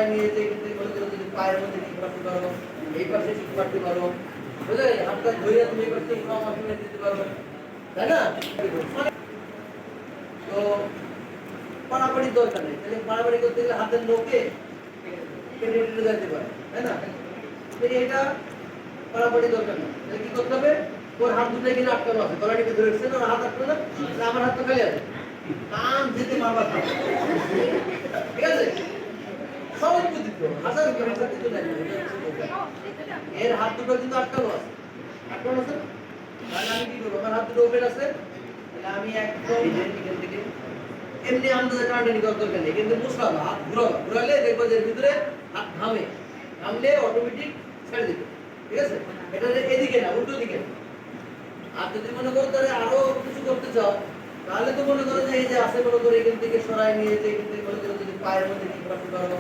সরাই নিয়ে যেতে কিন্তু মনে করো যদি পায়ের মধ্যে ঠিক করতে পারো, এই পাশে ঠিক করতে পারো, বুঝলে হাতটা ধরে তুমি এই পাশে উঠাও মাধ্যমে দিতে পারো, তাই না? তো পাড়াপাড়ি দরকার নেই, তাহলে পাড়াপাড়ি করতে গেলে হাতের নোকে কেটে কেটে যেতে পারে, তাই না? এটা পাড়াপাড়ি দরকার নেই, তাহলে কি করতে হবে? ওর হাত দুটো কিনে আটকানো আছে, গলাটিকে ধরে রেখেছে না, হাত আটকানো না, আমার হাত তো খালি আছে, কান যেতে মারবার থাকে, ঠিক আছে? সহজ বুদ্ধি তো, হাজার হাজার কিছু নাই, এর হাত দুটো কিন্তু আটকানো আছে, আটকানো আছে না? তাহলে আমি কি করবো? আমার হাত দুটো ওপেন আছে, তাহলে আমি একদম এখান থেকে এমনি আন্দাজে টানাটানি করার দরকার নেই, কিন্তু মুসলাম হাত ঘুরালে দেখবো যে এর ভিতরে হাত ঘামলে অটোমেটিক ছেড়ে দিবে, ঠিক আছে? এটা এদিকে না, উল্টো দিকে। আর যদি মনে করো তাহলে আরো কিছু করতে চাও, তাহলে তো মনে করো যে এই যে আছে মনে করো এখান থেকে সরাই নিয়ে যেতে, এখান থেকে মনে করো যদি পায়ের মধ্যে ঠিক করতে পারো,